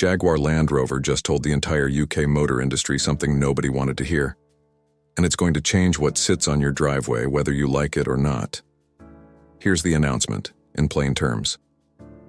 Jaguar Land Rover just told the entire UK motor industry something nobody wanted to hear. And it's going to change what sits on your driveway, whether you like it or not. Here's the announcement, in plain terms.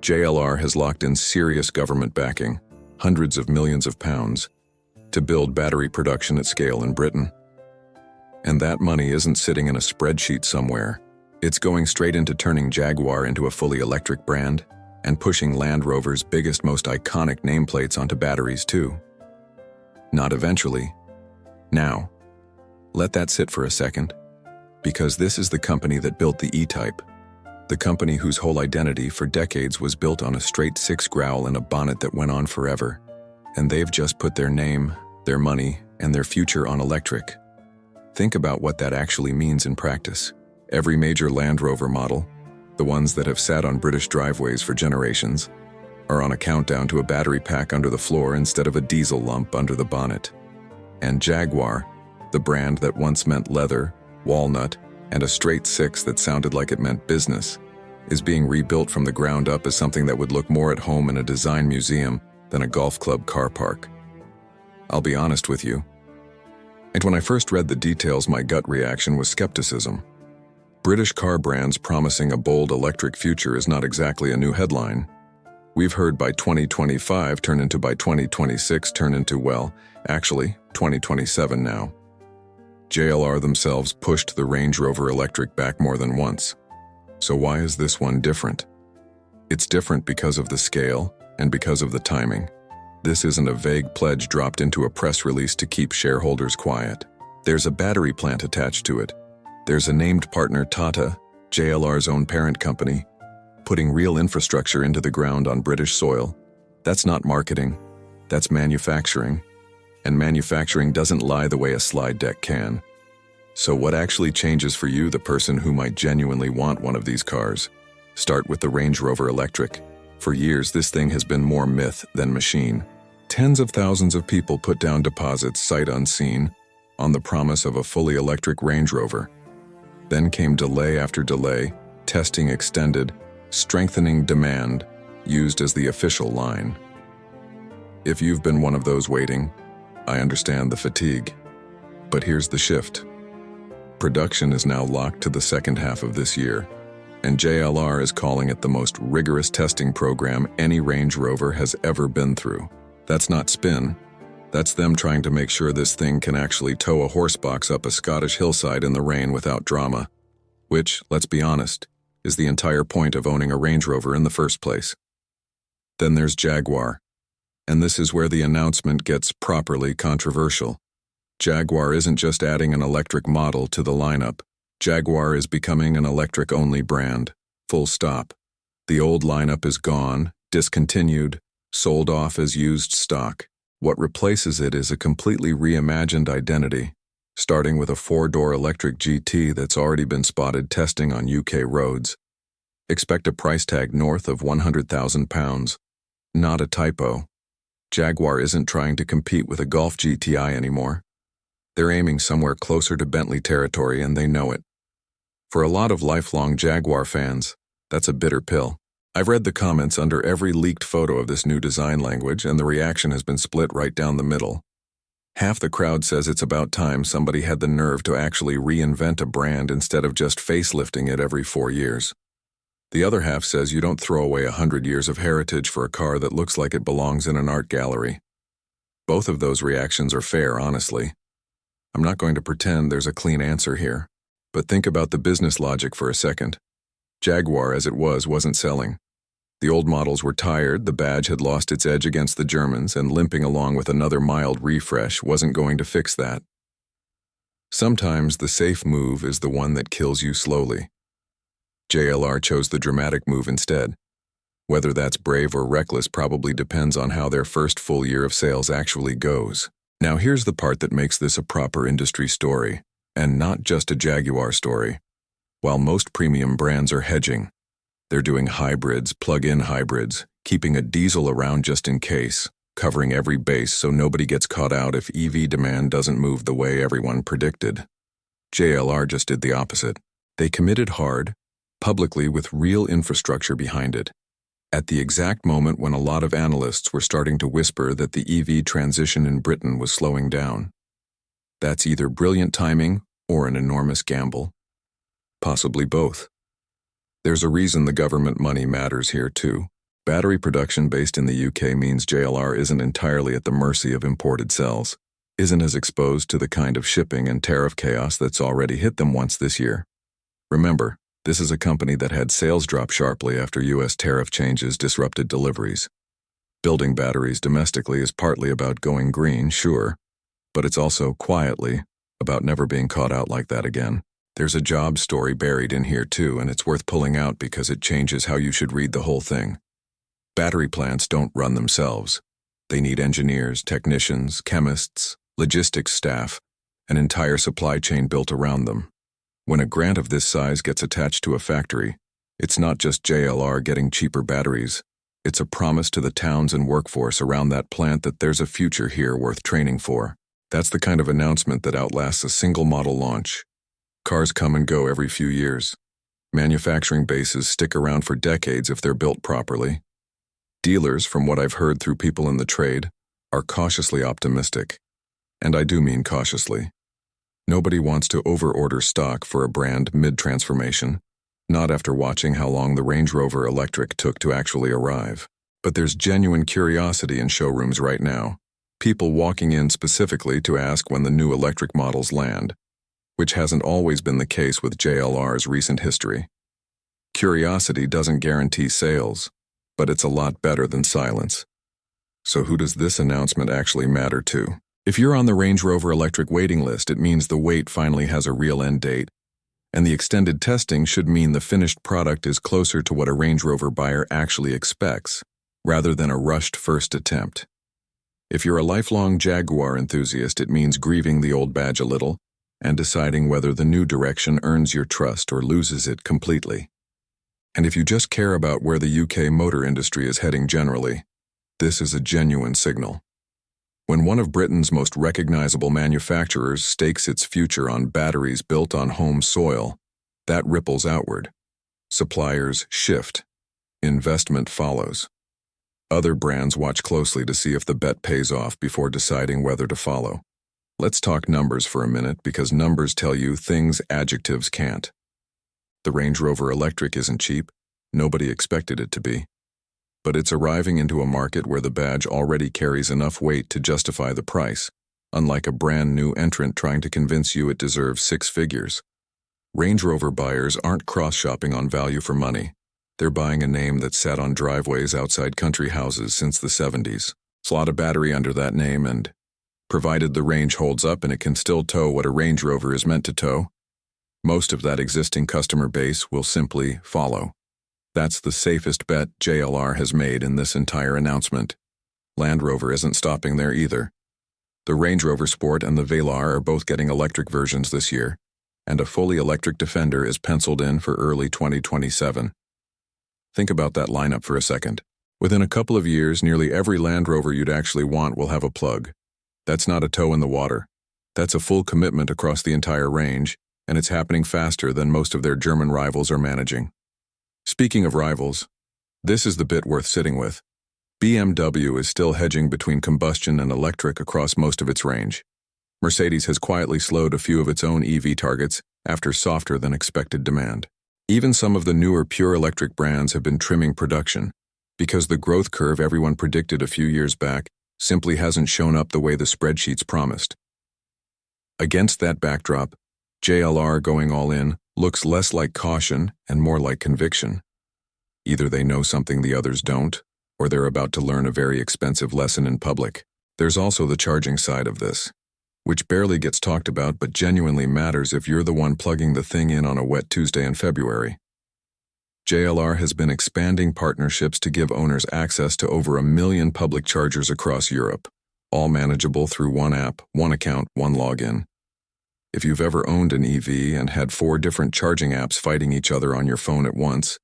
JLR has locked in serious government backing, hundreds of millions of pounds, to build battery production at scale in Britain. And that money isn't sitting in a spreadsheet somewhere. It's going straight into turning Jaguar into a fully electric brand and pushing Land Rover's biggest, most iconic nameplates onto batteries too. Not eventually. Now. Let that sit for a second, because this is the company that built the E-Type, the company whose whole identity for decades was built on a straight six growl and a bonnet that went on forever, and they've just put their name, their money, and their future on electric. Think about what that actually means in practice. Every major Land Rover model, the ones that have sat on British driveways for generations, are on a countdown to a battery pack under the floor instead of a diesel lump under the bonnet. And Jaguar, the brand that once meant leather, walnut, and a straight six that sounded like it meant business, is being rebuilt from the ground up as something that would look more at home in a design museum than a golf club car park. I'll be honest with you. And when I first read the details, my gut reaction was skepticism. British car brands promising a bold electric future is not exactly a new headline. We've heard by 2025 turn into by 2026 turn into, well, actually, 2027 now. JLR themselves pushed the Range Rover Electric back more than once. So why is this one different? It's different because of the scale and because of the timing. This isn't a vague pledge dropped into a press release to keep shareholders quiet. There's a battery plant attached to it. There's a named partner, Tata, JLR's own parent company, putting real infrastructure into the ground on British soil. That's not marketing, that's manufacturing. And manufacturing doesn't lie the way a slide deck can. So what actually changes for you, the person who might genuinely want one of these cars? Start with the Range Rover Electric. For years, this thing has been more myth than machine. Tens of thousands of people put down deposits sight unseen on the promise of a fully electric Range Rover. Then came delay after delay, testing extended, strengthening demand, used as the official line. If you've been one of those waiting, I understand the fatigue. But here's the shift. Production is now locked to the second half of this year, and JLR is calling it the most rigorous testing program any Range Rover has ever been through. That's not spin. That's them trying to make sure this thing can actually tow a horsebox up a Scottish hillside in the rain without drama, which, let's be honest, is the entire point of owning a Range Rover in the first place. Then there's Jaguar. And this is where the announcement gets properly controversial. Jaguar isn't just adding an electric model to the lineup. Jaguar is becoming an electric-only brand. Full stop. The old lineup is gone, discontinued, sold off as used stock. What replaces it is a completely reimagined identity, starting with a four-door electric GT that's already been spotted testing on UK roads. Expect a price tag north of £100,000. Not a typo. Jaguar isn't trying to compete with a Golf GTI anymore. They're aiming somewhere closer to Bentley territory, and they know it. For a lot of lifelong Jaguar fans, that's a bitter pill. I've read the comments under every leaked photo of this new design language, and the reaction has been split right down the middle. Half the crowd says it's about time somebody had the nerve to actually reinvent a brand instead of just facelifting it every 4 years. The other half says you don't throw away 100 years of heritage for a car that looks like it belongs in an art gallery. Both of those reactions are fair, honestly. I'm not going to pretend there's a clean answer here, but think about the business logic for a second. Jaguar, as it was, wasn't selling. The old models were tired, the badge had lost its edge against the Germans, and limping along with another mild refresh wasn't going to fix that. Sometimes the safe move is the one that kills you slowly. JLR chose the dramatic move instead. Whether that's brave or reckless probably depends on how their first full year of sales actually goes. Now here's the part that makes this a proper industry story, and not just a Jaguar story. While most premium brands are hedging, they're doing hybrids, plug-in hybrids, keeping a diesel around just in case, covering every base so nobody gets caught out if EV demand doesn't move the way everyone predicted. JLR just did the opposite. They committed hard, publicly with real infrastructure behind it. At the exact moment when a lot of analysts were starting to whisper that the EV transition in Britain was slowing down. That's either brilliant timing or an enormous gamble. Possibly both. There's a reason the government money matters here too. Battery production based in the UK means JLR isn't entirely at the mercy of imported cells, isn't as exposed to the kind of shipping and tariff chaos that's already hit them once this year. Remember, this is a company that had sales drop sharply after US tariff changes disrupted deliveries. Building batteries domestically is partly about going green, sure, but it's also, quietly, about never being caught out like that again. There's a job story buried in here too, and it's worth pulling out because it changes how you should read the whole thing. Battery plants don't run themselves. They need engineers, technicians, chemists, logistics staff, an entire supply chain built around them. When a grant of this size gets attached to a factory, it's not just JLR getting cheaper batteries. It's a promise to the towns and workforce around that plant that there's a future here worth training for. That's the kind of announcement that outlasts a single model launch. Cars come and go every few years. Manufacturing bases stick around for decades if they're built properly. Dealers, from what I've heard through people in the trade, are cautiously optimistic. And I do mean cautiously. Nobody wants to over-order stock for a brand mid-transformation, not after watching how long the Range Rover Electric took to actually arrive. But there's genuine curiosity in showrooms right now, people walking in specifically to ask when the new electric models land, which hasn't always been the case with JLR's recent history. Curiosity doesn't guarantee sales, but it's a lot better than silence. So who does this announcement actually matter to? If you're on the Range Rover Electric waiting list, it means the wait finally has a real end date, and the extended testing should mean the finished product is closer to what a Range Rover buyer actually expects, rather than a rushed first attempt. If you're a lifelong Jaguar enthusiast, it means grieving the old badge a little and deciding whether the new direction earns your trust or loses it completely. And if you just care about where the UK motor industry is heading generally, this is a genuine signal. When one of Britain's most recognizable manufacturers stakes its future on batteries built on home soil, that ripples outward. Suppliers shift. Investment follows. Other brands watch closely to see if the bet pays off before deciding whether to follow. Let's talk numbers for a minute, because numbers tell you things adjectives can't. The Range Rover Electric isn't cheap. Nobody expected it to be. But it's arriving into a market where the badge already carries enough weight to justify the price, unlike a brand new entrant trying to convince you it deserves six figures. Range Rover buyers aren't cross-shopping on value for money. They're buying a name that's sat on driveways outside country houses since the 70s. Slot a battery under that name and, provided the range holds up and it can still tow what a Range Rover is meant to tow, most of that existing customer base will simply follow. That's the safest bet JLR has made in this entire announcement. Land Rover isn't stopping there either. The Range Rover Sport and the Velar are both getting electric versions this year, and a fully electric Defender is penciled in for early 2027. Think about that lineup for a second. Within a couple of years, nearly every Land Rover you'd actually want will have a plug. That's not a toe in the water. That's a full commitment across the entire range, and it's happening faster than most of their German rivals are managing. Speaking of rivals, this is the bit worth sitting with. BMW is still hedging between combustion and electric across most of its range. Mercedes has quietly slowed a few of its own EV targets after softer than expected demand. Even some of the newer pure electric brands have been trimming production, because the growth curve everyone predicted a few years back simply hasn't shown up the way the spreadsheets promised. Against that backdrop, JLR going all in looks less like caution and more like conviction. Either they know something the others don't, or they're about to learn a very expensive lesson in public. There's also the charging side of this, which barely gets talked about but genuinely matters if you're the one plugging the thing in on a wet Tuesday in February. JLR has been expanding partnerships to give owners access to over 1 million public chargers across Europe, all manageable through one app, one account, one login. If you've ever owned an EV and had 4 different charging apps fighting each other on your phone at once,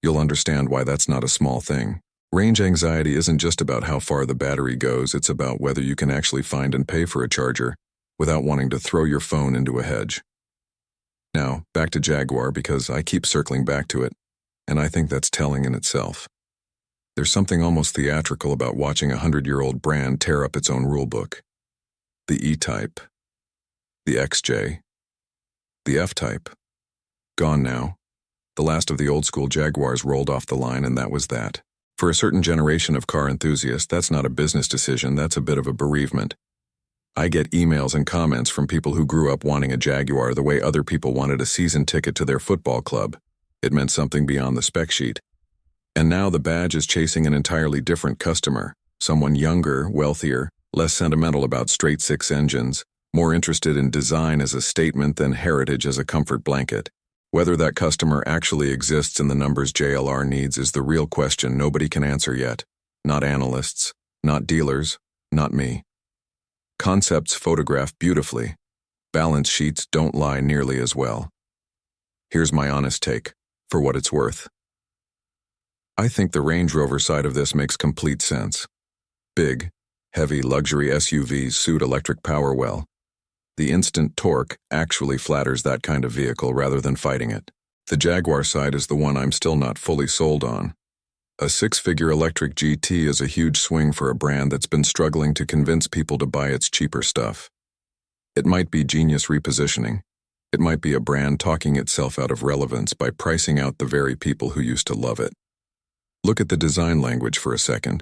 you'll understand why that's not a small thing. Range anxiety isn't just about how far the battery goes, it's about whether you can actually find and pay for a charger without wanting to throw your phone into a hedge. Now, back to Jaguar, because I keep circling back to it, and I think that's telling in itself. There's something almost theatrical about watching a 100-year-old brand tear up its own rulebook. The E-Type, the XJ, the F-Type. Gone now. The last of the old-school Jaguars rolled off the line, and that was that. For a certain generation of car enthusiasts, that's not a business decision, that's a bit of a bereavement. I get emails and comments from people who grew up wanting a Jaguar the way other people wanted a season ticket to their football club. It meant something beyond the spec sheet. And now the badge is chasing an entirely different customer, someone younger, wealthier, less sentimental about straight-six engines, more interested in design as a statement than heritage as a comfort blanket. Whether that customer actually exists in the numbers JLR needs is the real question nobody can answer yet. Not analysts, not dealers, not me. Concepts photograph beautifully. Balance sheets don't lie nearly as well. Here's my honest take, for what it's worth. I think the Range Rover side of this makes complete sense. Big, heavy luxury SUVs suit electric power well. The instant torque actually flatters that kind of vehicle rather than fighting it. The Jaguar side is the one I'm still not fully sold on. A six-figure electric GT is a huge swing for a brand that's been struggling to convince people to buy its cheaper stuff. It might be genius repositioning. It might be a brand talking itself out of relevance by pricing out the very people who used to love it. Look at the design language for a second,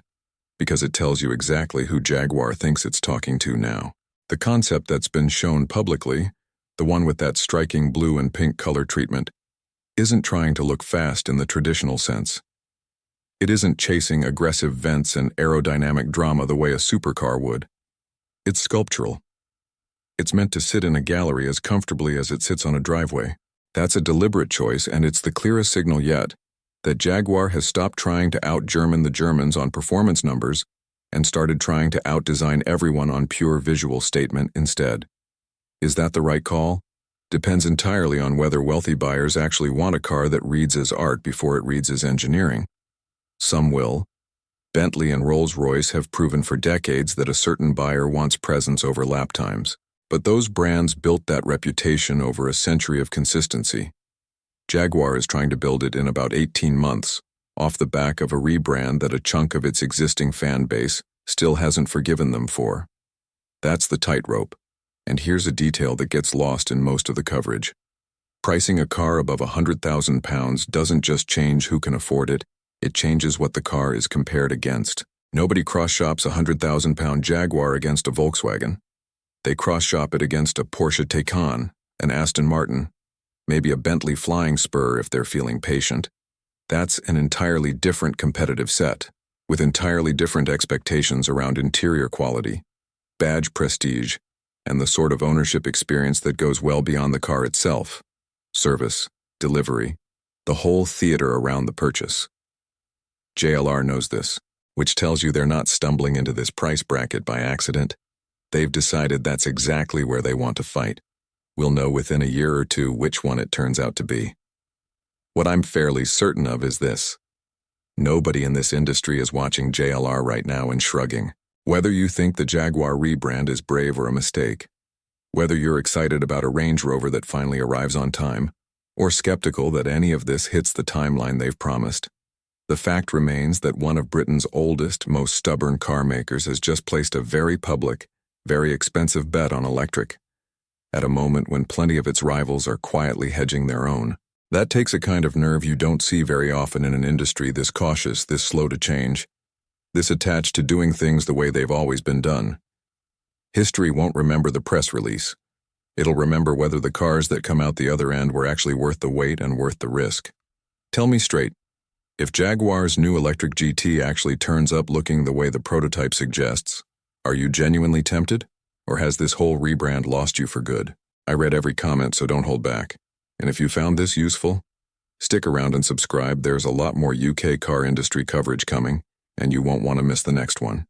because it tells you exactly who Jaguar thinks it's talking to now. The concept that's been shown publicly, the one with that striking blue and pink color treatment, isn't trying to look fast in the traditional sense. It isn't chasing aggressive vents and aerodynamic drama the way a supercar would. It's sculptural. It's meant to sit in a gallery as comfortably as it sits on a driveway. That's a deliberate choice, and it's the clearest signal yet that Jaguar has stopped trying to out-German the Germans on performance numbers and started trying to out-design everyone on pure visual statement instead. Is that the right call? Depends entirely on whether wealthy buyers actually want a car that reads as art before it reads as engineering. Some will. Bentley and Rolls-Royce have proven for decades that a certain buyer wants presence over lap times. But those brands built that reputation over a century of consistency. Jaguar is trying to build it in about 18 months, off the back of a rebrand that a chunk of its existing fan base still hasn't forgiven them for. That's the tightrope, and here's a detail that gets lost in most of the coverage. Pricing a car above £100,000 doesn't just change who can afford it, it changes what the car is compared against. Nobody cross-shops a £100,000 Jaguar against a Volkswagen. They cross-shop it against a Porsche Taycan, an Aston Martin, maybe a Bentley Flying Spur if they're feeling patient. That's an entirely different competitive set, with entirely different expectations around interior quality, badge prestige, and the sort of ownership experience that goes well beyond the car itself. Service, delivery, the whole theater around the purchase. JLR knows this, which tells you they're not stumbling into this price bracket by accident. They've decided that's exactly where they want to fight. We'll know within a year or two which one it turns out to be. What I'm fairly certain of is this. Nobody in this industry is watching JLR right now and shrugging. Whether you think the Jaguar rebrand is brave or a mistake, whether you're excited about a Range Rover that finally arrives on time, or skeptical that any of this hits the timeline they've promised, the fact remains that one of Britain's oldest, most stubborn car makers has just placed a very public, very expensive bet on electric, at a moment when plenty of its rivals are quietly hedging their own. That takes a kind of nerve you don't see very often in an industry this cautious, this slow to change, this attached to doing things the way they've always been done. History won't remember the press release. It'll remember whether the cars that come out the other end were actually worth the wait and worth the risk. Tell me straight, if Jaguar's new electric GT actually turns up looking the way the prototype suggests, are you genuinely tempted? Or has this whole rebrand lost you for good? I read every comment, so don't hold back. And if you found this useful, stick around and subscribe. There's a lot more UK car industry coverage coming, and you won't want to miss the next one.